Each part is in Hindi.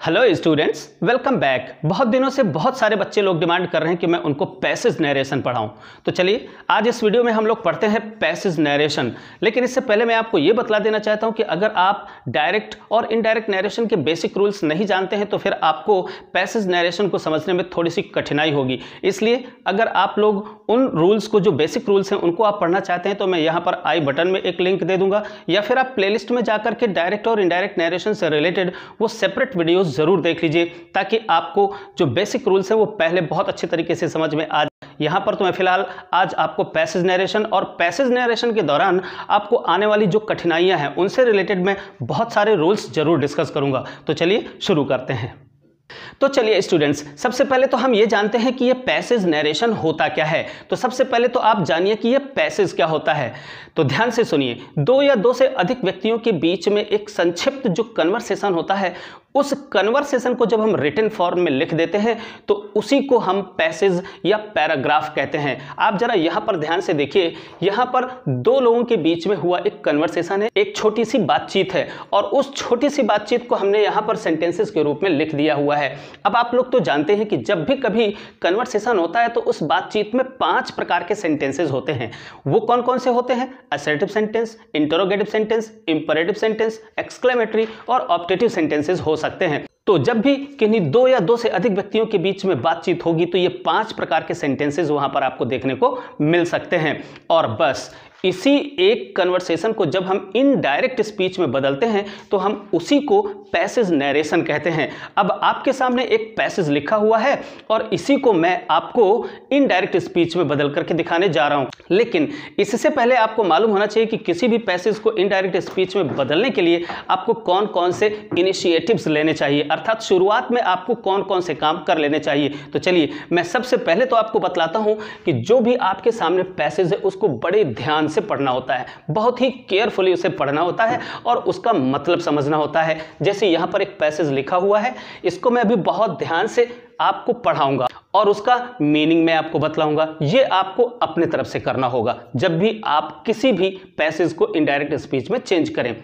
Hello students, welcome back. बहुत दिनों से बहुत सारे बच्चे लोग डिमांड कर रहे हैं कि मैं उनको पैसेज नरेशन पढ़ाऊं। तो चलिए आज इस वीडियो में हम लोग पढ़ते हैं पैसेज नरेशन। लेकिन इससे पहले मैं आपको ये बतला देना चाहता हूं कि अगर आप डायरेक्ट और इनडायरेक्ट नरेशन के बेसिक रूल्स नहीं जानते हैं तो फिर आपको पैसेज नरेशन को समझने में थोड़ी सी कठिनाई होगी। इसलिए अगर आप लोग उन रूल्स को, जो बेसिक रूल्स हैं, उनको आप पढ़ना चाहते हैं तो मैं यहाँ पर आई बटन में एक लिंक दे दूंगा, या फिर आप प्लेलिस्ट में जाकर के डायरेक्ट और इनडायरेक्ट नरेशन से रिलेटेड वो सेपरेट वीडियोस जरूर देख लीजिए, ताकि आपको जो बेसिक रूल्स हैं वो पहले बहुत अच्छे तरीके से समझ में आ जाए। यहाँ पर तो मैं फिलहाल आज आपको पैसेज नरेशन और पैसेज नरेशन के दौरान आपको आने वाली जो कठिनाइयाँ हैं उनसे रिलेटेड मैं बहुत सारे रूल्स जरूर डिस्कस करूँगा। तो चलिए शुरू करते हैं। तो चलिए स्टूडेंट्स, सबसे पहले तो हम ये जानते हैं कि ये पैसेज नरेशन होता क्या है। तो सबसे पहले तो आप जानिए कि ये पैसेज क्या होता है। तो ध्यान से सुनिए, दो या दो से अधिक व्यक्तियों के बीच में एक संक्षिप्त जो कन्वर्सेशन होता है, उस कन्वर्सेशन को जब हम रिटन फॉर्म में लिख देते हैं तो उसी को हम पैसेज या पैराग्राफ कहते हैं। आप जरा यहां पर ध्यान से देखिए, यहां पर दो लोगों के बीच में हुआ एक कन्वर्सेशन है, एक छोटी सी बातचीत है, और उस छोटी सी बातचीत को हमने यहां पर सेंटेंसेस के रूप में लिख दिया हुआ है। अब आप लोग तो जानते हैं कि जब भी कभी कन्वर्सेशन होता है तो उस बातचीत में 5 प्रकार के सेंटेंसेस होते हैं। वो कौन कौन से होते हैं? Assertive sentence, interrogative sentence, imperative sentence, exclamatory और ऑप्टेटिव सेंटेंसेस हो सकते हैं। तो जब भी किन्हीं दो या दो से अधिक व्यक्तियों के बीच में बातचीत होगी तो ये 5 प्रकार के सेंटेंसेस वहां पर आपको देखने को मिल सकते हैं। और बस इसी एक कन्वर्सेशन को जब हम इनडायरेक्ट स्पीच में बदलते हैं तो हम उसी को पैसेज नरेशन कहते हैं। अब आपके सामने एक पैसेज लिखा हुआ है और इसी को मैं आपको इनडायरेक्ट स्पीच में बदल करके दिखाने जा रहा हूं। लेकिन इससे पहले आपको मालूम होना चाहिए कि किसी भी पैसेज को इनडायरेक्ट स्पीच में बदलने के लिए आपको कौन कौन से इनिशिएटिव्स लेने चाहिए, अर्थात शुरुआत में आपको कौन कौन से काम कर लेने चाहिए। तो चलिए मैं सबसे पहले तो आपको बतलाता हूं कि जो भी आपके सामने पैसेज है उसको बड़े ध्यान से पढ़ना होता है, बहुत ही केयरफुली उसे पढ़ना होता है और उसका मतलब समझना होता है। जैसे यहां पर एक पैसेज लिखा हुआ है, इसको मैं अभी बहुत ध्यान से आपको पढ़ाऊंगा और उसका मीनिंग मैं आपको बतलाऊंगा। ये आपको अपने तरफ से करना होगा जब भी आप किसी भी पैसेज को इनडायरेक्ट स्पीच में चेंज करें।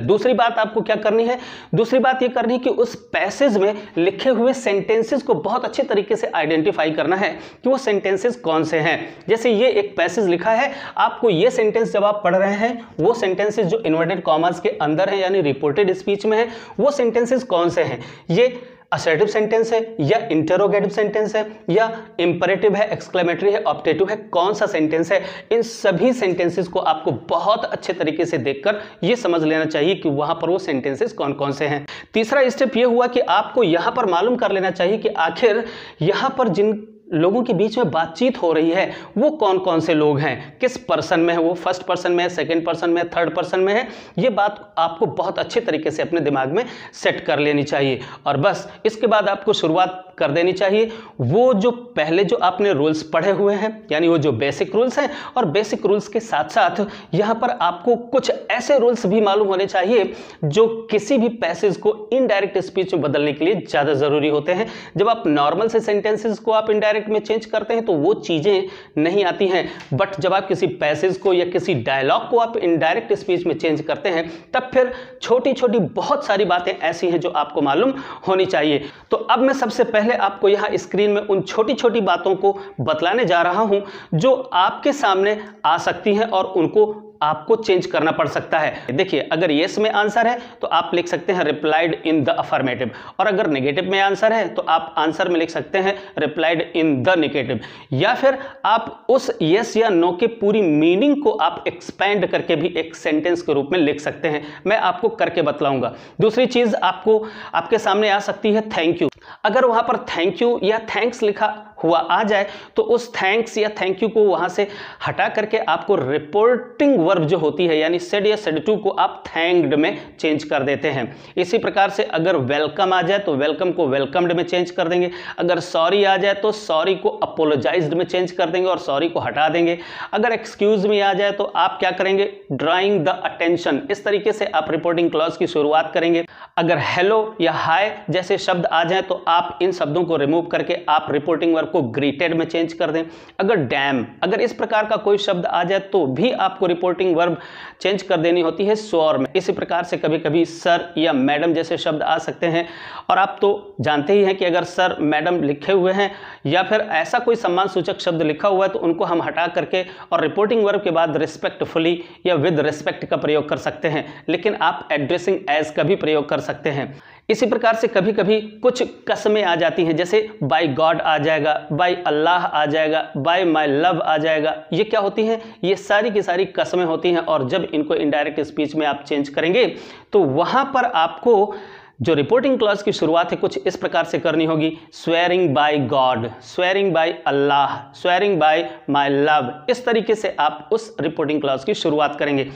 दूसरी बात आपको क्या करनी है? दूसरी बात ये करनी है कि उस पैसेज में लिखे हुए सेंटेंसेस को बहुत अच्छे तरीके से आइडेंटिफाई करना है कि वो सेंटेंसेस कौन से हैं। जैसे ये एक पैसेज लिखा है, आपको ये सेंटेंस जब आप पढ़ रहे हैं, वो सेंटेंसेस जो इन्वर्टेड कॉमास के अंदर है यानी रिपोर्टेड स्पीच में है, वो सेंटेंसेस कौन से हैं? ये असर्टिव सेंटेंस है या इंटरोगेटिव सेंटेंस है या इंपरेटिव है, एक्सक्लेमेटरी है, ऑप्टेटिव है, कौन सा सेंटेंस है? इन सभी सेंटेंसेस को आपको बहुत अच्छे तरीके से देखकर ये समझ लेना चाहिए कि वहां पर वो सेंटेंसेस कौन कौन से हैं। तीसरा स्टेप ये हुआ कि आपको यहां पर मालूम कर लेना चाहिए कि आखिर यहां पर जिन लोगों के बीच में बातचीत हो रही है वो कौन कौन से लोग हैं, किस पर्सन में है, वो फर्स्ट पर्सन में है, सेकंड पर्सन में है, थर्ड पर्सन में है। ये बात आपको बहुत अच्छे तरीके से अपने दिमाग में सेट कर लेनी चाहिए। और बस इसके बाद आपको शुरुआत कर देनी चाहिए वो जो पहले जो आपने रूल्स पढ़े हुए हैं, यानी वो जो बेसिक रूल्स हैं, और बेसिक रूल्स के साथ साथ यहाँ पर आपको कुछ ऐसे रूल्स भी मालूम होने चाहिए जो किसी भी पैसेज को इनडायरेक्ट स्पीच में बदलने के लिए ज़्यादा ज़रूरी होते हैं। जब आप नॉर्मल से सेंटेंसेस को आप इनडायरेक्ट में चेंज करते हैं तो वो चीजें नहीं आती हैं, बट जब आप किसी पैसेज को या किसी डायलॉग को आप इनडायरेक्ट स्पीच में चेंज करते हैं तब फिर छोटी छोटी बहुत सारी बातें ऐसी हैं जो आपको मालूम होनी चाहिए। तो अब मैं सबसे पहले आपको यहां स्क्रीन में उन छोटी छोटी बातों को बतलाने जा रहा हूं जो आपके सामने आ सकती हैं और उनको आपको चेंज करना पड़ सकता है। देखिए, अगर यस में आंसर है तो आप लिख सकते हैं रिप्लाइड इन द अफर्मेटिव, और अगर नेगेटिव में आंसर है तो आप आंसर में लिख सकते हैं रिप्लाइड इन द नेगेटिव, या फिर आप उस यस या नो के पूरी मीनिंग को आप एक्सपेंड करके भी एक सेंटेंस के रूप में लिख सकते हैं। मैं आपको करके बतलाऊंगा। दूसरी चीज आपको आपके सामने आ सकती है थैंक यू। अगर वहां पर थैंक यू या थैंक्स लिखा हुआ आ जाए तो उस थैंक्स या थैंक यू को वहां से हटा करके आपको रिपोर्टिंग वर्ब जो होती है यानी सेड या सेड टू को आप थैंक्ड में चेंज कर देते हैं। इसी प्रकार से अगर वेलकम आ जाए तो वेलकम को वेलकम्ड में चेंज कर देंगे। अगर सॉरी आ जाए तो सॉरी को अपोलोजाइज्ड में चेंज कर देंगे और सॉरी को हटा देंगे। अगर एक्सक्यूज मी आ जाए तो आप क्या करेंगे? Drawing the attention. इस तरीके से आप रिपोर्टिंग क्लॉज की शुरुआत करेंगे। अगर हेलो या हाय जैसे शब्द आ जाएं तो आप इन शब्दों को रिमूव करके आप रिपोर्टिंग वर्ब को ग्रीटेड में चेंज कर दें। अगर डैम, अगर इस प्रकार का कोई शब्द आ जाए तो भी आपको रिपोर्टिंग वर्ब चेंज कर देनी होती है श्योर में। इसी प्रकार से कभी कभी सर या मैडम जैसे शब्द आ सकते हैं, और आप तो जानते ही हैं कि अगर सर मैडम लिखे हुए हैं या फिर ऐसा कोई सम्मान सूचक शब्द लिखा हुआ है तो उनको हम हटा करके और रिपोर्टिंग वर्ब के बाद रिस्पेक्टफुली या विद रिस्पेक्ट का प्रयोग कर सकते हैं, लेकिन आप एड्रेसिंग एज का भी प्रयोग कर सकते हैं। इसी प्रकार से कभी कभी कुछ कस्में आ जाती हैं, जैसे बाय गॉड आ जाएगा, बाय अल्लाह आ जाएगा, बाय माय लव आ जाएगा। ये क्या होती हैं? ये सारी की सारी कस्में होती हैं, और जब इनको इनडायरेक्ट स्पीच में आप चेंज करेंगे तो वहां पर आपको जो रिपोर्टिंग क्लॉज की शुरुआत है कुछ इस प्रकार से करनी होगी, swearing by God, swearing by Allah, swearing by my love. इस तरीके से आप उस रिपोर्टिंग क्लॉज की शुरुआत करेंगे।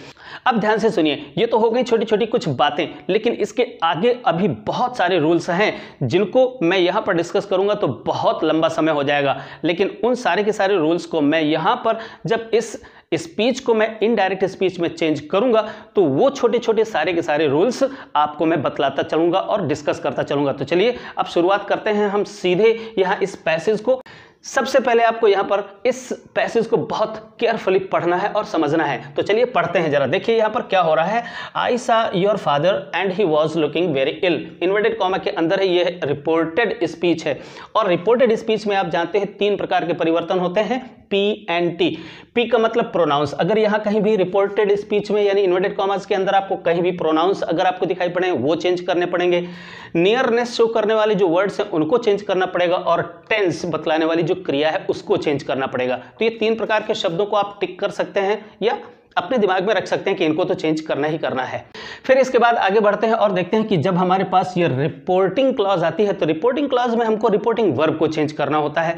अब ध्यान से सुनिए, ये तो हो गई छोटी छोटी कुछ बातें, लेकिन इसके आगे अभी बहुत सारे रूल्स हैं जिनको मैं यहाँ पर डिस्कस करूंगा तो बहुत लंबा समय हो जाएगा, लेकिन उन सारे के सारे रूल्स को मैं यहाँ पर जब इस स्पीच को मैं इनडायरेक्ट स्पीच में चेंज करूंगा तो वो छोटे छोटे सारे के सारे रूल्स आपको मैं बतलाता चलूंगा और डिस्कस करता चलूंगा। तो चलिए अब शुरुआत करते हैं हम सीधे यहाँ इस पैसेज को। सबसे पहले आपको यहाँ पर इस पैसेज को बहुत केयरफुली पढ़ना है और समझना है। तो चलिए पढ़ते हैं जरा। देखिए यहाँ पर क्या हो रहा है, I saw your father and he was looking very ill, inverted comma के अंदर है, ये रिपोर्टेड स्पीच है। और रिपोर्टेड स्पीच में आप जानते हैं 3 प्रकार के परिवर्तन होते हैं, पी एंड टी। पी का मतलब प्रोनाउंस, अगर यहाँ कहीं भी रिपोर्टेड स्पीच में यानी इन्वर्टेड कॉमास के अंदर आपको कहीं भी प्रोनाउंस अगर आपको दिखाई पड़े वो चेंज करने पड़ेंगे। नियरनेस शो करने वाले जो वर्ड्स हैं उनको चेंज करना पड़ेगा, और टेंस बतलाने वाली जो क्रिया है उसको चेंज करना पड़ेगा। तो ये 3 प्रकार के शब्दों को आप टिक कर सकते हैं या अपने दिमाग में रख सकते हैं कि इनको तो चेंज करना ही करना है। फिर इसके बाद आगे बढ़ते हैं और देखते हैं कि जब हमारे पास ये रिपोर्टिंग क्लॉज आती है तो रिपोर्टिंग क्लॉज में हमको रिपोर्टिंग वर्ब को चेंज करना होता है।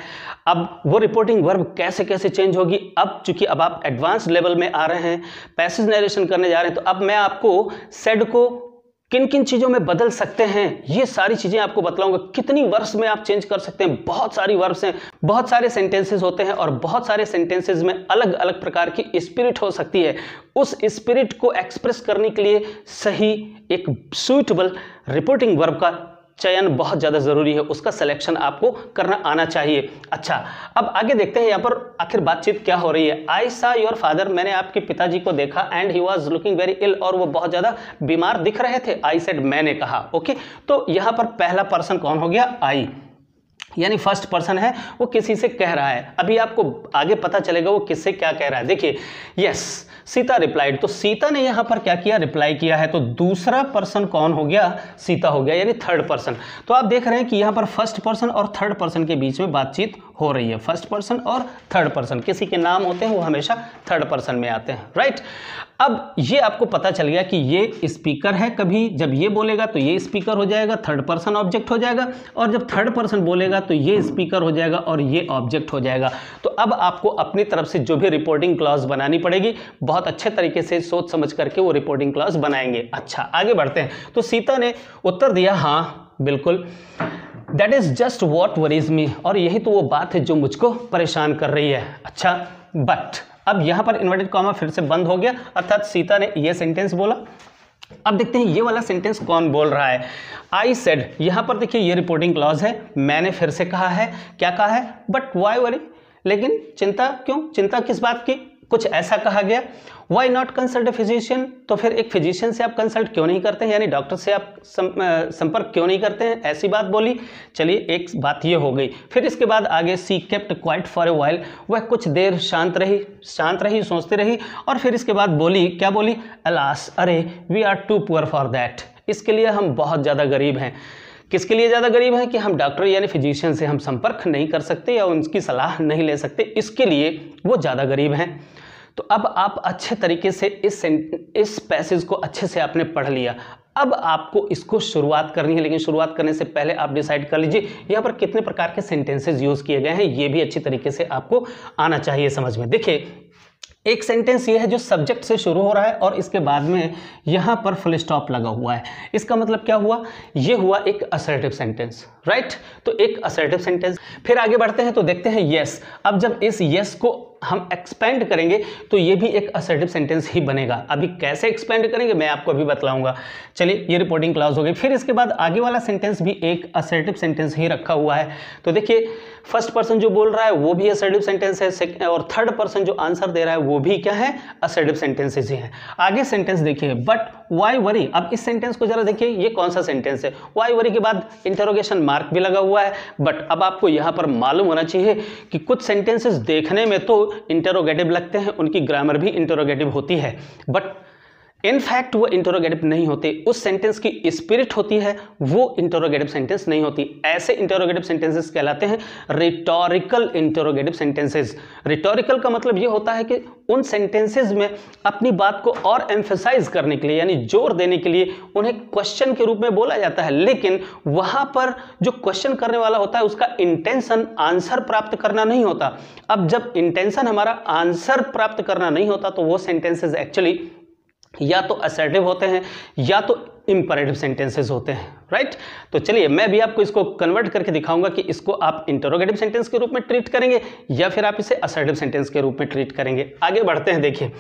अब वो रिपोर्टिंग वर्ब कैसे कैसे चेंज होगी, अब चूंकि अब आप एडवांस लेवल में आ रहे हैं, पैसेज नरेशन करने जा रहे हैं, तो अब मैं आपको सेड को किन किन चीज़ों में बदल सकते हैं ये सारी चीज़ें आपको बतलाऊंगा। कितनी वर्ब्स में आप चेंज कर सकते हैं, बहुत सारी वर्ब्स हैं, बहुत सारे सेंटेंसेस होते हैं, और बहुत सारे सेंटेंसेस में अलग अलग प्रकार की स्पिरिट हो सकती है। उस स्पिरिट को एक्सप्रेस करने के लिए सही एक सूटेबल रिपोर्टिंग वर्ब का चयन बहुत ज़्यादा ज़रूरी है, उसका सिलेक्शन आपको करना आना चाहिए। अच्छा, अब आगे देखते हैं यहाँ पर आखिर बातचीत क्या हो रही है। आई सा योर फादर, मैंने आपके पिताजी को देखा, and he was looking very ill, और वो बहुत ज़्यादा बीमार दिख रहे थे। आई सेड, मैंने कहा। ओके, तो यहाँ पर पहला पर्सन कौन हो गया? आई, यानी फर्स्ट पर्सन है, वो किसी से कह रहा है। अभी आपको आगे पता चलेगा वो किससे क्या कह रहा है। देखिए, यस सीता रिप्लाइड, तो सीता ने यहां पर क्या किया? रिप्लाई किया है। तो दूसरा पर्सन कौन हो गया? सीता हो गया, यानी थर्ड पर्सन। तो आप देख रहे हैं कि यहां पर फर्स्ट पर्सन और थर्ड पर्सन के बीच में बातचीत हो रही है। फर्स्ट पर्सन और थर्ड पर्सन, किसी के नाम होते हैं वो हमेशा थर्ड पर्सन में आते हैं, राइट। अब ये आपको पता चल गया कि ये स्पीकर है, कभी जब ये बोलेगा तो ये स्पीकर हो जाएगा, थर्ड पर्सन ऑब्जेक्ट हो जाएगा, और जब थर्ड पर्सन बोलेगा तो ये स्पीकर हो जाएगा और ये ऑब्जेक्ट हो जाएगा। तो अब आपको अपनी तरफ से जो भी रिपोर्टिंग क्लॉज बनानी पड़ेगी, बहुत अच्छे तरीके से सोच समझ करके वो रिपोर्टिंग क्लॉज बनाएंगे। अच्छा, आगे बढ़ते हैं। तो सीता ने उत्तर दिया, हाँ बिल्कुल, that is just what worries me, और यही तो वो बात है जो मुझको परेशान कर रही है। अच्छा, बट अब यहां पर इन्वर्टेड कॉमा फिर से बंद हो गया, अर्थात सीता ने ये सेंटेंस बोला। अब देखते हैं ये वाला सेंटेंस कौन बोल रहा है। आई सेड, यहां पर देखिए ये रिपोर्टिंग क्लॉज है, मैंने फिर से कहा है, क्या कहा है? बट वाई वरी, लेकिन चिंता क्यों? चिंता किस बात की? कुछ ऐसा कहा गया। Why not consult a physician, तो फिर एक फिजिशियन से आप कंसल्ट क्यों नहीं करते हैं, यानी डॉक्टर से आप संपर्क क्यों नहीं करते हैं? ऐसी बात बोली। चलिए, एक बात ये हो गई। फिर इसके बाद आगे, she kept quiet for a while, वह कुछ देर शांत रही, सोचती रही, और फिर इसके बाद बोली, क्या बोली? अलास, अरे, we are too poor for that, इसके लिए हम बहुत ज़्यादा गरीब हैं। किसके लिए ज़्यादा गरीब हैं? कि हम डॉक्टर यानी फिजिशियन से हम संपर्क नहीं कर सकते या उनकी सलाह नहीं ले सकते, इसके लिए वो ज़्यादा गरीब हैं। तो अब आप अच्छे तरीके से इस पैसेज को अच्छे से आपने पढ़ लिया। अब आपको इसको शुरुआत करनी है, लेकिन शुरुआत करने से पहले आप डिसाइड कर लीजिए यहाँ पर कितने प्रकार के सेंटेंसेस यूज़ किए गए हैं, ये भी अच्छी तरीके से आपको आना चाहिए समझ में। देखिए, एक सेंटेंस ये है जो सब्जेक्ट से शुरू हो रहा है और इसके बाद में यहाँ पर फुल स्टॉप लगा हुआ है। इसका मतलब क्या हुआ? ये हुआ एक असर्टिव सेंटेंस, राइट। तो एक असर्टिव सेंटेंस। फिर आगे बढ़ते हैं तो देखते हैं यस। अब जब इस यस को हम एक्सपेंड करेंगे तो ये भी एक असर्टिव सेंटेंस ही बनेगा। अभी कैसे एक्सपेंड करेंगे मैं आपको अभी बतलाऊंगा। चलिए, ये रिपोर्टिंग क्लॉज हो गई। फिर इसके बाद आगे वाला सेंटेंस भी एक असर्टिव सेंटेंस ही रखा हुआ है। तो देखिए, फर्स्ट पर्सन जो बोल रहा है वो भी असर्टिव सेंटेंस है और थर्ड पर्सन जो आंसर दे रहा है वो भी क्या है, असर्टिव सेंटेंसेस ही है। आगे सेंटेंस देखिए, बट वाई वरी। अब इस सेंटेंस को जरा देखिए, ये कौन सा सेंटेंस है। वाई वरी के बाद इंटरोगेशन मार्क भी लगा हुआ है। बट अब आपको यहां पर मालूम होना चाहिए कि कुछ सेंटेंसेस देखने में तो इंटरोगेटिव लगते हैं, उनकी ग्रामर भी इंटरोगेटिव होती है, बट इनफैक्ट वो इंटरोगेटिव नहीं होते। उस सेंटेंस की स्पिरिट होती है, वो इंटरोगेटिव सेंटेंस नहीं होती। ऐसे इंटरोगेटिव सेंटेंसेस कहलाते हैं रिटोरिकल इंटरोगेटिव सेंटेंसेस। रिटोरिकल का मतलब ये होता है कि उन सेंटेंसेस में अपनी बात को और एम्फेसाइज करने के लिए, यानी जोर देने के लिए उन्हें क्वेश्चन के रूप में बोला जाता है, लेकिन वहां पर जो क्वेश्चन करने वाला होता है उसका इंटेंशन आंसर प्राप्त करना नहीं होता। अब जब इंटेंशन हमारा आंसर प्राप्त करना नहीं होता तो वो सेंटेंसेस एक्चुअली या तो असर्टिव होते हैं या तो इंपरेटिव सेंटेंसेस होते हैं, राइट। तो चलिए, मैं भी आपको इसको कन्वर्ट करके दिखाऊंगा कि इसको आप इंटरोगेटिव सेंटेंस के रूप में ट्रीट करेंगे या फिर आप इसे असर्टिव सेंटेंस के रूप में ट्रीट करेंगे। आगे बढ़ते हैं। देखिए,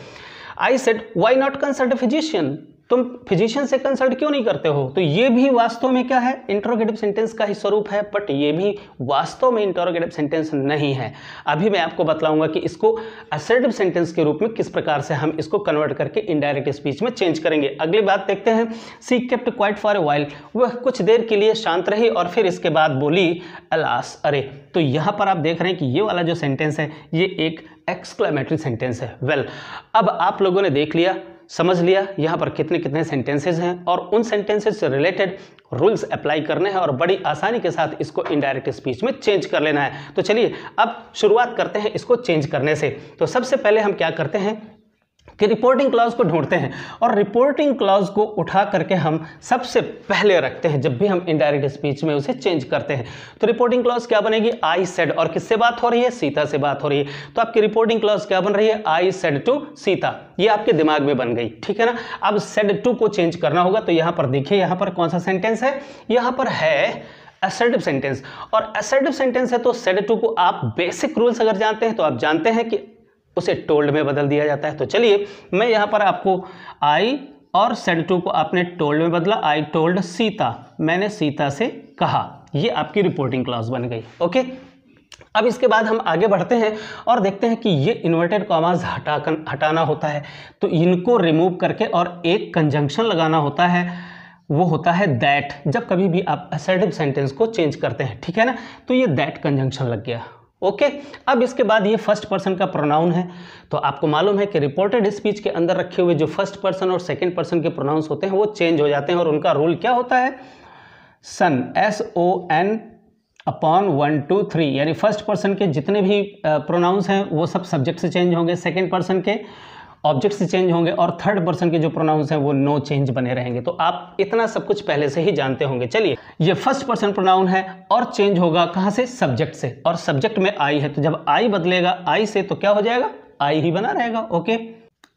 I said why not consult a physician. तुम फिजिशियन से कंसल्ट क्यों नहीं करते हो। तो ये भी वास्तव में क्या है, इंटरोगेटिव सेंटेंस का ही स्वरूप है, बट ये भी वास्तव में इंटरोगेटिव सेंटेंस नहीं है। अभी मैं आपको बतलाऊंगा कि इसको असर्टिव सेंटेंस के रूप में किस प्रकार से हम इसको कन्वर्ट करके इनडायरेक्ट स्पीच में चेंज करेंगे। अगली बात देखते हैं। She kept quiet for a while. वह कुछ देर के लिए शांत रही और फिर इसके बाद बोली अलास, अरे। तो यहां पर आप देख रहे हैं कि ये वाला जो सेंटेंस है ये एक एक्सक्लेमेटरी सेंटेंस है। वेल, अब आप लोगों ने देख लिया, समझ लिया यहाँ पर कितने कितने सेंटेंसेस हैं और उन सेंटेंसेस से रिलेटेड रूल्स अप्लाई करने हैं और बड़ी आसानी के साथ इसको इनडायरेक्ट स्पीच में चेंज कर लेना है। तो चलिए, अब शुरुआत करते हैं इसको चेंज करने से। तो सबसे पहले हम क्या करते हैं कि रिपोर्टिंग क्लॉज को ढूंढते हैं और रिपोर्टिंग क्लॉज को उठा करके हम सबसे पहले रखते हैं जब भी हम इनडायरेक्ट स्पीच में उसे चेंज करते हैं। तो रिपोर्टिंग क्लॉज क्या बनेगी, आई सेड, और किससे बात हो रही है, सीता से बात हो रही है। तो आपकी रिपोर्टिंग क्लॉज क्या बन रही है, आई सेड टू सीता। ये आपके दिमाग में बन गई, ठीक है ना। अब सेड टू को चेंज करना होगा। तो यहां पर देखिए, यहां पर कौन सा सेंटेंस है, यहां पर है असर्टिव सेंटेंस, और असर्टिव सेंटेंस है तो सेड टू को आप बेसिक रूल्स अगर जानते हैं तो आप जानते हैं कि उसे टोल्ड में बदल दिया जाता है। तो चलिए, मैं यहां पर आपको आई और सेड टू को आपने टोल्ड में बदला, आई टोल्ड सीता, मैंने सीता से कहा। ये आपकी रिपोर्टिंग क्लॉज बन गई, ओके। अब इसके बाद हम आगे बढ़ते हैं और देखते हैं कि ये इन्वर्टेड कॉमास हटाना होता है, तो इनको रिमूव करके और एक कंजंक्शन लगाना होता है, वो होता है दैट। जब कभी भी आप असर्टिव सेंटेंस को चेंज करते हैं, ठीक है ना, तो ये दैट कंजंक्शन लग गया, ओके। अब इसके बाद ये फर्स्ट पर्सन का प्रोनाउन है। तो आपको मालूम है कि रिपोर्टेड स्पीच के अंदर रखे हुए जो फर्स्ट पर्सन और सेकंड पर्सन के प्रोनाउंस होते हैं वो चेंज हो जाते हैं और उनका रूल क्या होता है, सन, SON अपॉन 1 2 3, यानी फर्स्ट पर्सन के जितने भी प्रोनाउंस हैं वो सब सब्जेक्ट से चेंज होंगे, सेकेंड पर्सन के ऑब्जेक्ट से चेंज होंगे और थर्ड पर्सन के जो प्रोनाउंस हैं वो नो चेंज बने रहेंगे। तो आप इतना सब कुछ पहले से ही जानते होंगे। चलिए, ये फर्स्ट पर्सन प्रोनाउन है और चेंज होगा कहाँ से, सब्जेक्ट से, और सब्जेक्ट में आई है, तो जब आई बदलेगा आई से तो क्या हो जाएगा, आई ही बना रहेगा, ओके।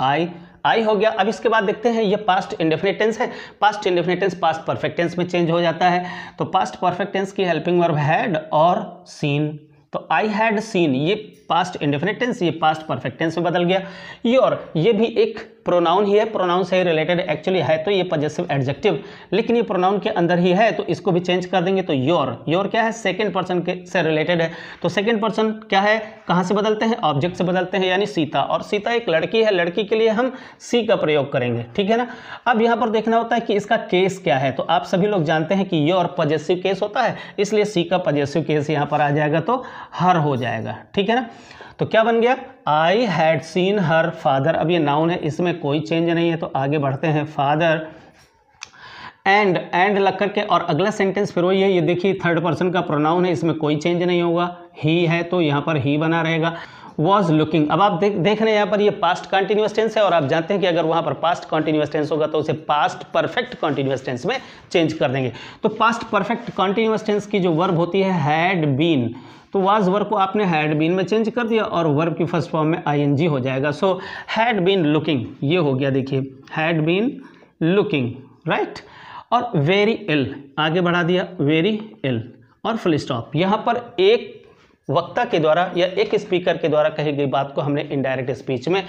आई हो गया। अब इसके बाद देखते हैं, ये पास्ट इंडेफिनिट टेंस है। Past indefinite tense past perfect tense में चेंज हो जाता है। तो पास्ट परफेक्ट टेंस की हेल्पिंग वर्ब हैड और सीन, तो आई हैड सीन, ये पास्ट इंडेफिनिट टेंस, ये पास्ट परफेक्ट टेंस में बदल गया। ये भी एक प्रोनाउन ही है, प्रोनाउन से ही रिलेटेड एक्चुअली है, तो ये पॉजेसिव एडजेक्टिव, लेकिन ये प्रोनाउन के अंदर ही है तो इसको भी चेंज कर देंगे। तो योर क्या है, सेकंड पर्सन के से रिलेटेड है, तो सेकंड पर्सन क्या है, कहाँ से बदलते हैं, ऑब्जेक्ट से बदलते हैं, यानी सीता, और सीता एक लड़की है, लड़की के लिए हम सी का प्रयोग करेंगे, ठीक है ना। अब यहाँ पर देखना होता है कि इसका केस क्या है। तो आप सभी लोग जानते हैं कि योर पॉजेसिव केस होता है, इसलिए सी का पॉजेसिव केस यहाँ पर आ जाएगा तो हर हो जाएगा, ठीक है ना। तो क्या बन गया, आई हैड सीन हर फादर। अब ये नाउन है, इसमें कोई चेंज नहीं है, तो आगे बढ़ते हैं। फादर एंड लग करके, और अगला सेंटेंस फिर वही है, ये देखिए थर्ड पर्सन का प्रोनाउन है, इसमें कोई चेंज नहीं होगा, ही है तो यहाँ पर ही बना रहेगा। वॉज लुकिंग, अब आप देख रहे हैं यहाँ पर ये पास्ट कंटिन्यूअस टेंस है, और आप जानते हैं कि अगर वहाँ पर पास्ट कंटिन्यूअस टेंस होगा तो उसे पास्ट परफेक्ट कंटिन्यूअस टेंस में चेंज कर देंगे। तो पास्ट परफेक्ट कंटिन्यूअस टेंस की जो वर्ब होती है हैड बीन, तो वाज वर्ब को आपने हैड बीन में चेंज कर दिया और वर्ब की फर्स्ट फॉर्म में ING हो जाएगा। सो हैड बीन लुकिंग, ये हो गया, देखिए हैड बीन लुकिंग, राइट। और वेरी इल आगे बढ़ा दिया, वेरी इल और फुल स्टॉप। यहाँ पर एक वक्ता के द्वारा या एक स्पीकर के द्वारा कही गई बात को हमने इनडायरेक्ट स्पीच में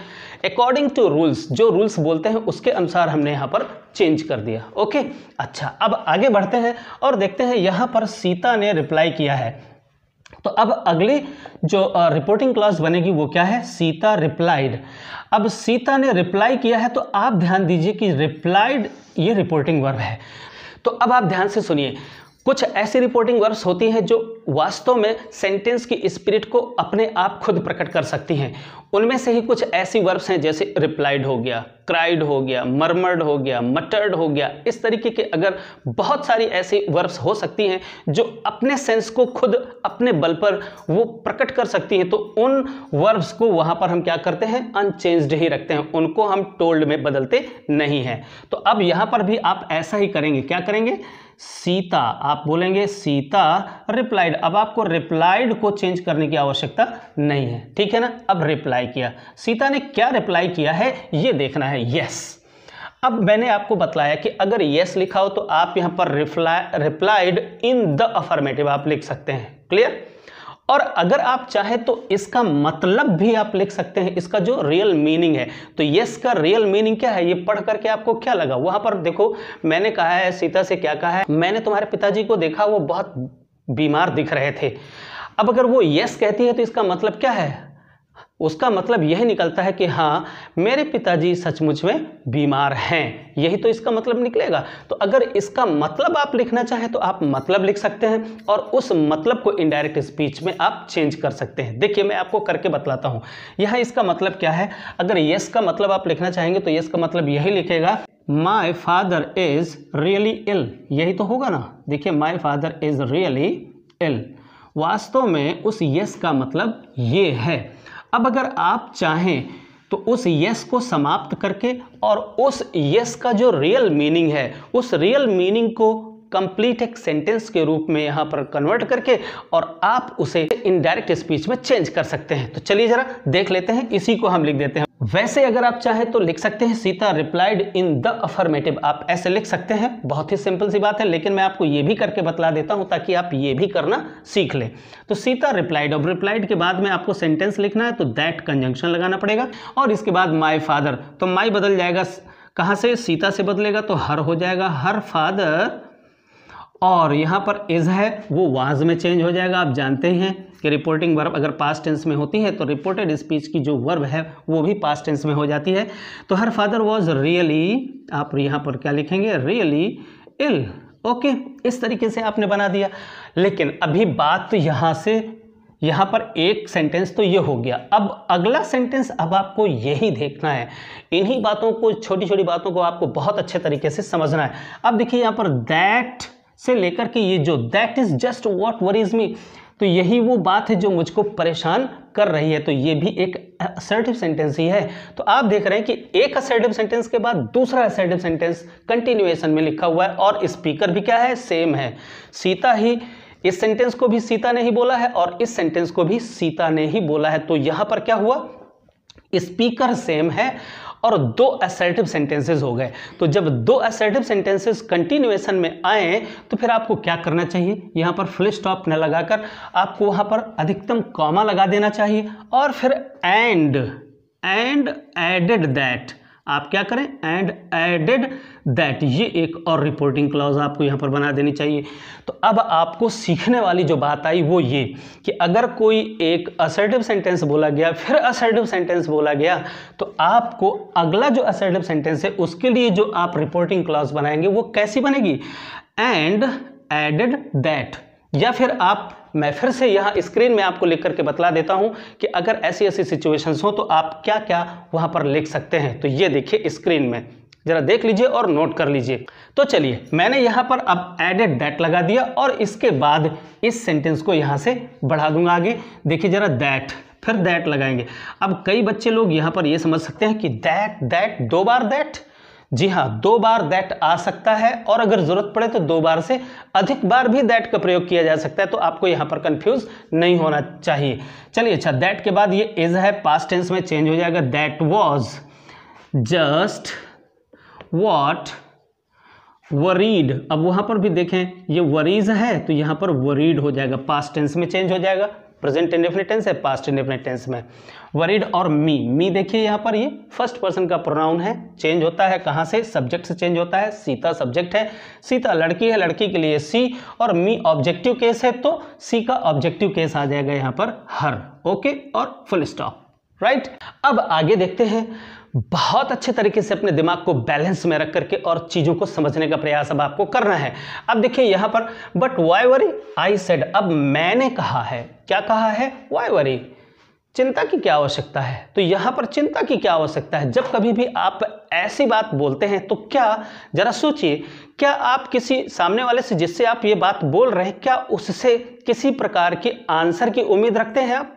अकॉर्डिंग टू रूल्स, जो रूल्स बोलते हैं उसके अनुसार हमने यहाँ पर चेंज कर दिया। ओके, अच्छा, अब आगे बढ़ते हैं और देखते हैं यहाँ पर सीता ने रिप्लाई किया है। तो अब अगली जो रिपोर्टिंग क्लॉज बनेगी वो क्या है, सीता रिप्लाइड। अब सीता ने रिप्लाई किया है तो आप ध्यान दीजिए कि रिप्लाइड ये रिपोर्टिंग वर्ब है। तो अब आप ध्यान से सुनिए, कुछ ऐसी रिपोर्टिंग वर्ब्स होती हैं जो वास्तव में सेंटेंस की स्पिरिट को अपने आप खुद प्रकट कर सकती हैं। उनमें से ही कुछ ऐसी वर्ब्स हैं जैसे रिप्लाइड हो गया, क्राइड हो गया, मर्मर्ड हो गया, मटर्ड हो गया। इस तरीके के अगर बहुत सारी ऐसी वर्ब्स हो सकती हैं जो अपने सेंस को खुद अपने बल पर वो प्रकट कर सकती हैं, तो उन वर्ब्स को वहाँ पर हम क्या करते हैं, अनचेंज्ड ही रखते हैं, उनको हम टोल्ड में बदलते नहीं हैं। तो अब यहाँ पर भी आप ऐसा ही करेंगे, क्या करेंगे, सीता, आप बोलेंगे सीता रिप्लाइड। अब आपको रिप्लाइड को चेंज करने की आवश्यकता नहीं है, ठीक है ना। अब रिप्लाई किया, सीता ने क्या रिप्लाई किया है ये देखना है, यस। अब मैंने आपको बतलाया कि अगर यस लिखा हो तो आप यहां पर रिप्लाइड इन द अफर्मेटिव आप लिख सकते हैं, क्लियर। और अगर आप चाहें तो इसका मतलब भी आप लिख सकते हैं, इसका जो रियल मीनिंग है। तो यस का रियल मीनिंग क्या है, ये पढ़ करके आपको क्या लगा। वहां पर देखो मैंने कहा है सीता से, क्या कहा है, मैंने तुम्हारे पिताजी को देखा, वो बहुत बीमार दिख रहे थे। अब अगर वो यस कहती है तो इसका मतलब क्या है, उसका मतलब यही निकलता है कि हाँ मेरे पिताजी सचमुच में बीमार हैं, यही तो इसका मतलब निकलेगा। तो अगर इसका मतलब आप लिखना चाहें तो आप मतलब लिख सकते हैं और उस मतलब को इनडायरेक्ट स्पीच में आप चेंज कर सकते हैं। देखिए मैं आपको करके बतलाता हूँ। यहाँ इसका मतलब क्या है, अगर यस का मतलब आप लिखना चाहेंगे तो यस का मतलब यही लिखेगा, माई फादर इज रियली इल, यही तो होगा ना। देखिए माई फादर इज रियली इल, वास्तव में उस यस का मतलब ये है। अब अगर आप चाहें तो उस यस को समाप्त करके और उस यस का जो रियल मीनिंग है उस रियल मीनिंग को कंप्लीट एक सेंटेंस के रूप में यहाँ पर कन्वर्ट करके और आप उसे इनडायरेक्ट स्पीच में चेंज कर सकते हैं। तो चलिए जरा देख लेते हैं, इसी को हम लिख देते हैं। वैसे अगर आप चाहें तो लिख सकते हैं Sita replied in the affirmative, आप ऐसे लिख सकते हैं, बहुत ही सिंपल सी बात है। लेकिन मैं आपको ये भी करके बतला देता हूं ताकि आप ये भी करना सीख लें। तो सीता रिप्लाइड, अब रिप्लाइड के बाद में आपको सेंटेंस लिखना है तो दैट कंजंक्शन लगाना पड़ेगा और इसके बाद माई फादर, तो माई बदल जाएगा कहाँ से, सीता से बदलेगा तो हर हो जाएगा, हर फादर। और यहाँ पर इज है वो वाज में चेंज हो जाएगा। आप जानते ही हैं कि रिपोर्टिंग वर्ब अगर पास्ट टेंस में होती है तो रिपोर्टेड स्पीच की जो वर्ब है वो भी पास्ट टेंस में हो जाती है। तो हर फादर वाज रियली, आप यहाँ पर क्या लिखेंगे, रियली इल। ओके, इस तरीके से आपने बना दिया। लेकिन अभी बात तो यहाँ पर एक सेंटेंस तो ये हो गया। अब अगला सेंटेंस अब आपको यही देखना है, इन्हीं बातों को, छोटी छोटी बातों को आपको बहुत अच्छे तरीके से समझना है। अब देखिए यहाँ पर दैट से लेकर के ये जो that is just what worries me, तो यही वो बात है जो मुझको परेशान कर रही है। तो ये भी एक असर्टिव सेंटेंस ही है। तो आप देख रहे हैं कि एक असर्टिव सेंटेंस के बाद दूसरा असर्टिव सेंटेंस कंटिन्यूएशन में लिखा हुआ है और स्पीकर भी क्या है, सेम है। सीता ही, इस सेंटेंस को भी सीता ने ही बोला है और इस सेंटेंस को भी सीता ने ही बोला है। तो यहां पर क्या हुआ, स्पीकर सेम है और दो असर्टिव सेंटेंसेस हो गए। तो जब दो असर्टिव सेंटेंसेस कंटिन्यूएशन में आए तो फिर आपको क्या करना चाहिए, यहाँ पर फुल स्टॉप न लगाकर आपको वहाँ पर अधिकतम कॉमा लगा देना चाहिए और फिर एंड एडेड दैट, आप क्या करें, एंड एडेड दैट, ये एक और रिपोर्टिंग क्लॉज आपको यहाँ पर बना देनी चाहिए। तो अब आपको सीखने वाली जो बात आई वो ये कि अगर कोई एक असर्टिव सेंटेंस बोला गया फिर असर्टिव सेंटेंस बोला गया तो आपको अगला जो असर्टिव सेंटेंस है उसके लिए जो आप रिपोर्टिंग क्लॉज बनाएंगे वो कैसी बनेगी, एंड एडेड दैट। या फिर आप, मैं फिर से यहाँ स्क्रीन में आपको लिख करके बतला देता हूँ कि अगर ऐसी ऐसी सिचुएशंस हो तो आप क्या क्या वहाँ पर लिख सकते हैं। तो ये देखिए स्क्रीन में जरा देख लीजिए और नोट कर लीजिए। तो चलिए मैंने यहाँ पर अब एडेड दैट लगा दिया और इसके बाद इस सेंटेंस को यहाँ से बढ़ा दूंगा आगे। देखिए जरा दैट, फिर दैट लगाएंगे। अब कई बच्चे लोग यहाँ पर ये समझ सकते हैं कि दैट दो बार दैट, जी हाँ, दो बार दैट आ सकता है और अगर जरूरत पड़े तो दो बार से अधिक बार भी दैट का प्रयोग किया जा सकता है। तो आपको यहाँ पर कंफ्यूज नहीं होना चाहिए। चलिए अच्छा, दैट के बाद ये इज है, पास्ट टेंस में चेंज हो जाएगा, that was just what worried. अब वहां पर भी देखें ये वरीज है तो यहाँ पर वरीड हो जाएगा, पास्ट टेंस में चेंज हो जाएगा। प्रेजेंट इंडेफिनिट टेंस है, पास्ट इंडेफिनिट टेंस में। वरीड और मी देखिए यहाँ पर ये फर्स्ट पर्सन का प्रोनाउन है, चेंज होता है कहाँ से, सब्जेक्ट से चेंज होता है। सीता सब्जेक्ट है, सीता लड़की है, लड़की के लिए सी, और मी ऑब्जेक्टिव केस है तो सी का ऑब्जेक्टिव केस आ जाएगा यहाँ पर हर। ओके, और फुल स्टॉप, राइट। अब आगे देखते हैं, बहुत अच्छे तरीके से अपने दिमाग को बैलेंस में रख करके और चीजों को समझने का प्रयास अब आपको करना है। अब देखिए यहां पर but why worry, I said, अब मैंने कहा है, क्या कहा है, व्हाई वरी, चिंता की क्या आवश्यकता है। तो यहां पर चिंता की क्या आवश्यकता है, जब कभी भी आप ऐसी बात बोलते हैं तो क्या जरा सोचिए, क्या आप किसी सामने वाले से जिससे आप ये बात बोल रहे हैं, क्या उससे किसी प्रकार की आंसर की उम्मीद रखते हैं आप?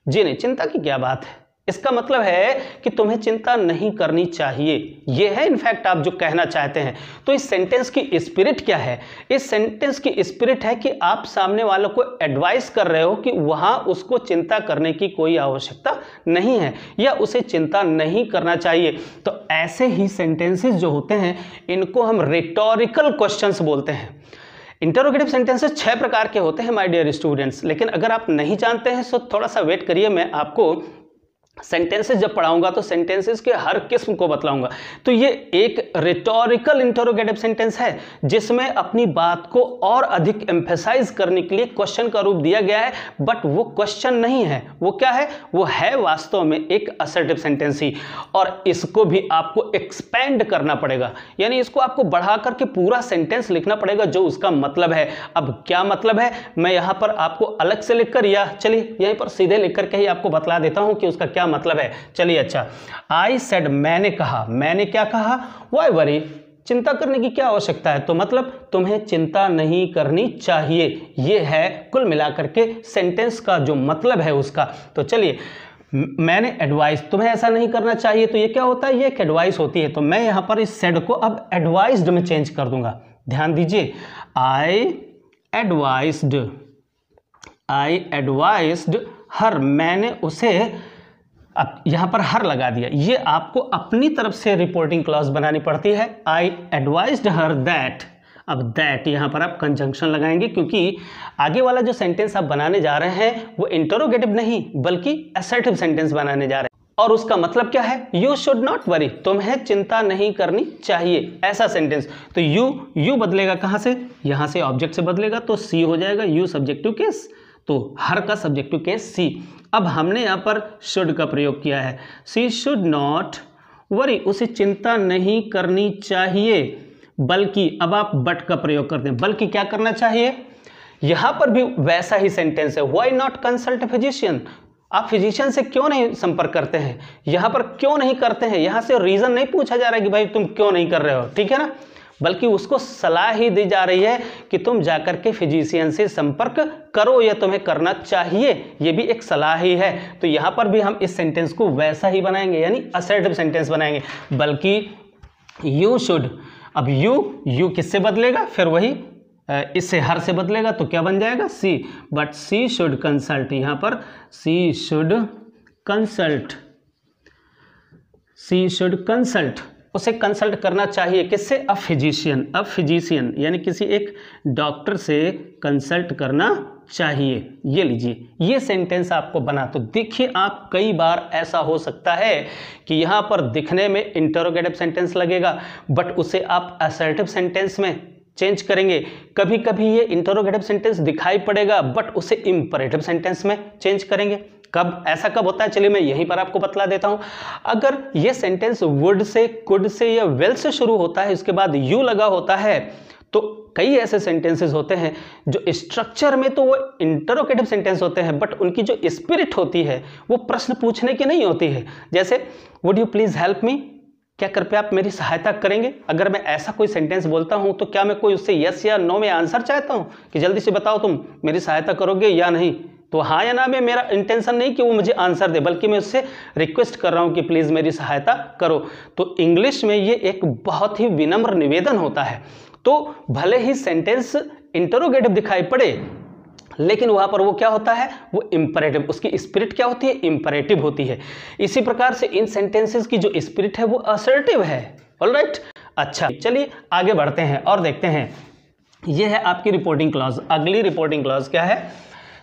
जी नहीं, चिंता की क्या बात है। इसका मतलब है कि तुम्हें चिंता नहीं करनी चाहिए, यह है इनफैक्ट आप जो कहना चाहते हैं। तो इस सेंटेंस की स्पिरिट क्या है? इस सेंटेंस की स्पिरिट है कि आप सामने वालों को एडवाइस कर रहे हो कि वहां उसको चिंता करने की कोई आवश्यकता नहीं है या उसे चिंता नहीं करना चाहिए। तो ऐसे ही सेंटेंसेस जो होते हैं इनको हम रिटोरिकल क्वेश्चंस बोलते हैं। इंटरोगेटिव सेंटेंसेस 6 प्रकार के होते हैं माय डियर स्टूडेंट्स, लेकिन अगर आप नहीं जानते हैं तो थोड़ा सा वेट करिए, मैं आपको सेंटेंसेस जब पढ़ाऊंगा तो सेंटेंसेस के हर किस्म को बतलाऊंगा। तो ये एक रिटोरिकल इंटरोगेटिव सेंटेंस है जिसमें अपनी बात को और अधिक एम्फेसाइज करने के लिए क्वेश्चन का रूप दिया गया है, बट वो क्वेश्चन नहीं है, वो क्या है, वो है वास्तव में एक असर्टिव सेंटेंस ही, और इसको भी आपको एक्सपेंड करना पड़ेगा, यानी इसको आपको बढ़ा करके पूरा सेंटेंस लिखना पड़ेगा जो उसका मतलब है। अब क्या मतलब है मैं यहाँ पर आपको अलग से लिखकर या चलिए यहीं पर सीधे लिख करके ही आपको बतला देता हूँ कि उसका क्या मतलब है। चलिए, अच्छा, आई सेड, मैंने कहा, मैंने क्या कहा, व्हाई वरी, चिंता करने की क्या आवश्यकता है, तो मतलब तुम्हें चिंता नहीं करनी चाहिए। यह है कुल मिलाकर के सेंटेंस का जो मतलब है उसका। तो चलिए, मैंने एडवाइस, तुम्हें ऐसा नहीं करना चाहिए, तो ये क्या होता है, ये एक एडवाइस होती है। तो मैं यहां पर इस सेड को अब एडवाइज्ड में चेंज कर दूंगा। ध्यान दीजिए, आई एडवाइज्ड हर, मैंने उसे, अब यहां पर हर लगा दिया, ये आपको अपनी तरफ से रिपोर्टिंग क्लॉज बनानी पड़ती है। आई एडवाइज्ड हर दैट, अब दैट यहां पर आप कंजंक्शन लगाएंगे क्योंकि आगे वाला जो सेंटेंस आप बनाने जा रहे हैं वो इंटरोगेटिव नहीं बल्कि असर्टिव सेंटेंस बनाने जा रहे हैं, और उसका मतलब क्या है, यू शुड नॉट वरी, तुम्हें चिंता नहीं करनी चाहिए, ऐसा सेंटेंस। तो यू बदलेगा कहां से, यहां से ऑब्जेक्ट से बदलेगा तो सी हो जाएगा, यू सब्जेक्टिव केस, तो हर का सब्जेक्टिव केस सी। अब हमने यहाँ पर शुड का प्रयोग किया है, सी शुड नॉट वरी, उसे चिंता नहीं करनी चाहिए, बल्कि अब आप बट का प्रयोग करते हैं, बल्कि क्या करना चाहिए, यहाँ पर भी वैसा ही सेंटेंस है, व्हाई नॉट कंसल्ट फिजिशियन, आप फिजिशियन से क्यों नहीं संपर्क करते हैं, यहाँ पर क्यों नहीं करते हैं, यहाँ से रीज़न नहीं पूछा जा रहा है कि भाई तुम क्यों नहीं कर रहे हो, ठीक है ना, बल्कि उसको सलाह ही दी जा रही है कि तुम जाकर के फिजिशियन से संपर्क करो या तुम्हें करना चाहिए, ये भी एक सलाह ही है। तो यहाँ पर भी हम इस सेंटेंस को वैसा ही बनाएंगे, यानी असर्टिव सेंटेंस बनाएंगे, बल्कि यू शुड, अब यू किससे बदलेगा, फिर वही इससे हर से बदलेगा तो क्या बन जाएगा, सी, बट सी शुड कंसल्ट, यहाँ पर सी शुड कंसल्ट, उसे कंसल्ट करना चाहिए, किससे, अ फिजिशियन, यानी किसी एक डॉक्टर से कंसल्ट करना चाहिए। ये लीजिए, ये सेंटेंस आपको बना, तो देखिए आप कई बार ऐसा हो सकता है कि यहाँ पर दिखने में इंटरोगेटिव सेंटेंस लगेगा बट उसे आप असर्टिव सेंटेंस में चेंज करेंगे, कभी कभी ये इंटरोगेटिव सेंटेंस दिखाई पड़ेगा बट उसे इंपरेटिव सेंटेंस में चेंज करेंगे। कब, ऐसा कब होता है, चलिए मैं यहीं पर आपको बतला देता हूं। अगर ये sentence would say, could say या विल से शुरू होता है, इसके बाद यू लगा होता है, तो कई ऐसे सेंटेंसेस होते हैं जो स्ट्रक्चर में तो वो इंटरोगेटिव सेंटेंस होते हैं बट उनकी जो स्पिरिट होती है वो प्रश्न पूछने की नहीं होती है। जैसे would you please help me, क्या कृपया आप मेरी सहायता करेंगे। अगर मैं ऐसा कोई सेंटेंस बोलता हूं तो क्या मैं कोई उससे यस या नो में आंसर चाहता हूं कि जल्दी से बताओ तुम मेरी सहायता करोगे या नहीं, तो हाँ या ना में मेरा इंटेंशन नहीं कि वो मुझे आंसर दे, बल्कि मैं उससे रिक्वेस्ट कर रहा हूं कि प्लीज़ मेरी सहायता करो। तो इंग्लिश में ये एक बहुत ही विनम्र निवेदन होता है। तो भले ही सेंटेंस इंटरोगेटिव दिखाई पड़े लेकिन वहां पर वो क्या होता है, वो इंपरेटिव, उसकी स्पिरिट क्या होती है, इंपरेटिव होती है। इसी प्रकार से इन सेंटेंसेस की जो स्पिरिट है वो असर्टिव है। ऑलराइट, अच्छा चलिए आगे बढ़ते हैं और देखते हैं। ये है आपकी रिपोर्टिंग क्लॉज। अगली रिपोर्टिंग क्लॉज क्या है,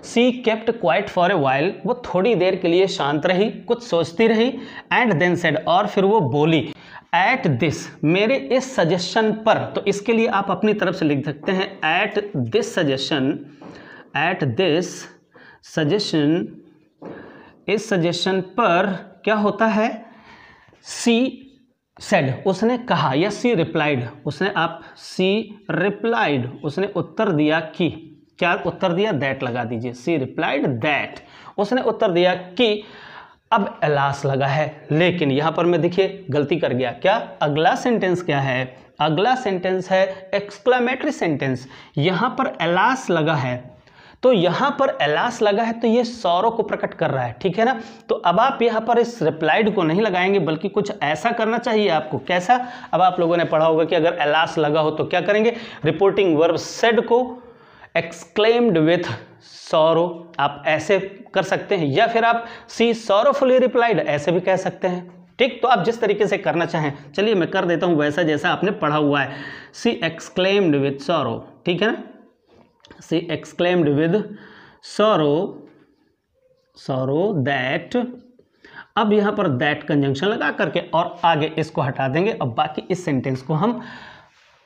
she kept quiet for a while, वो थोड़ी देर के लिए शांत रही, कुछ सोचती रही। एंड देन सेड, और फिर वो बोली, एट दिस, मेरे इस सजेशन पर। तो इसके लिए आप अपनी तरफ से लिख सकते हैं at this suggestion, at this suggestion, इस सजेशन पर क्या होता है, सी सेड, उसने कहा, या सी रिप्लाइड, उसने, आप सी रिप्लाइड, उसने उत्तर दिया कि, क्या उत्तर दिया, दैट लगा दीजिए, सी रिप्लाइड दैट, उसने उत्तर दिया कि। अब एलास लगा है, लेकिन यहां पर मैं देखिए गलती कर गया, क्या अगला सेंटेंस क्या है, अगला सेंटेंस है एक्सक्लेमेटरी सेंटेंस, यहां पर एलास लगा है, तो यहां पर एलास लगा है तो ये सौरव को प्रकट कर रहा है, ठीक है ना। तो अब आप यहां पर इस रिप्लाइड को नहीं लगाएंगे, बल्कि कुछ ऐसा करना चाहिए आपको, कैसा, अब आप लोगों ने पढ़ा होगा कि अगर एलास लगा हो तो क्या करेंगे, रिपोर्टिंग वर्ब सेड को एक्सक्लेम्ड विथ सौरव, आप ऐसे कर सकते हैं, या फिर आप सी सौरवफुली रिप्लाइड ऐसे भी कह सकते हैं, ठीक। तो आप जिस तरीके से करना चाहें, चलिए मैं कर देता हूं वैसा जैसा आपने पढ़ा हुआ है, सी एक्सक्लेम्ड विथ सौरव, ठीक है ना, सी एक्सक्लेम्ड विद sorrow, दैट, अब यहां पर दैट कंजंक्शन लगा करके और आगे इसको हटा देंगे, और बाकी इस सेंटेंस को हम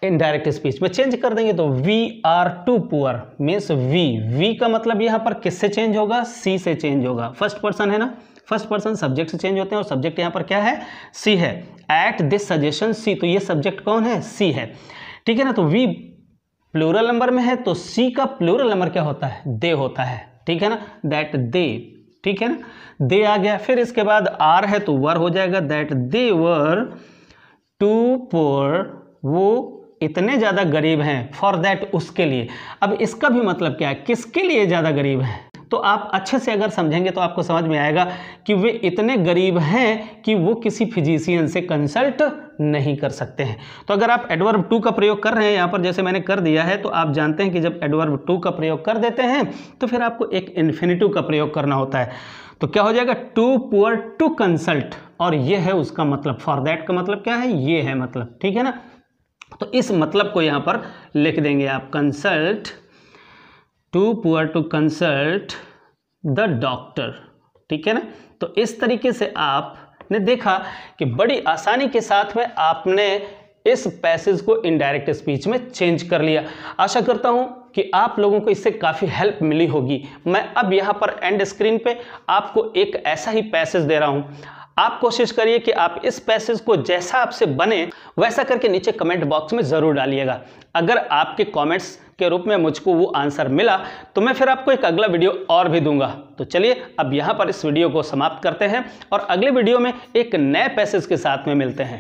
इनडायरेक्ट स्पीच में चेंज कर देंगे। तो we are too poor means we का मतलब यहां पर किससे चेंज होगा, सी से चेंज होगा, फर्स्ट पर्सन है ना, फर्स्ट पर्सन सब्जेक्ट से चेंज होते हैं, और सब्जेक्ट यहां पर क्या है, सी है। एट दिस सजेशन सी, तो ये सब्जेक्ट कौन है, सी है, ठीक है ना। तो वी प्लूरल नंबर में है, तो सी का प्लूरल नंबर क्या होता है, दे होता है, ठीक है ना, दैट दे, ठीक है ना, दे आ गया। फिर इसके बाद आर है तो वर हो जाएगा, that they were too poor, वो इतने ज़्यादा गरीब हैं, फॉर दैट, उसके लिए। अब इसका भी मतलब क्या है, किसके लिए ज़्यादा गरीब हैं, तो आप अच्छे से अगर समझेंगे तो आपको समझ में आएगा कि वे इतने गरीब हैं कि वो किसी फिजिशियन से कंसल्ट नहीं कर सकते हैं। तो अगर आप एडवर्ब टू का प्रयोग कर रहे हैं यहाँ पर, जैसे मैंने कर दिया है, तो आप जानते हैं कि जब एडवर्ब टू का प्रयोग कर देते हैं तो फिर आपको एक इन्फिनिटिव का प्रयोग करना होता है। तो क्या हो जाएगा, टू पुअर टू कंसल्ट, और ये है उसका मतलब, फॉर दैट का मतलब क्या है, ये है मतलब, ठीक है ना। तो इस मतलब को यहाँ पर लिख देंगे आप, consult, too poor to consult the doctor, ठीक है ना। तो इस तरीके से आपने देखा कि बड़ी आसानी के साथ में आपने इस पैसेज को इनडायरेक्ट स्पीच में चेंज कर लिया। आशा करता हूं कि आप लोगों को इससे काफ़ी हेल्प मिली होगी। मैं अब यहाँ पर एंड स्क्रीन पे आपको एक ऐसा ही पैसेज दे रहा हूं, आप कोशिश करिए कि आप इस पैसेज को जैसा आपसे बने वैसा करके नीचे कमेंट बॉक्स में ज़रूर डालिएगा। अगर आपके कमेंट्स के रूप में मुझको वो आंसर मिला तो मैं फिर आपको एक अगला वीडियो और भी दूंगा। तो चलिए अब यहाँ पर इस वीडियो को समाप्त करते हैं और अगले वीडियो में एक नए पैसेज के साथ में मिलते हैं।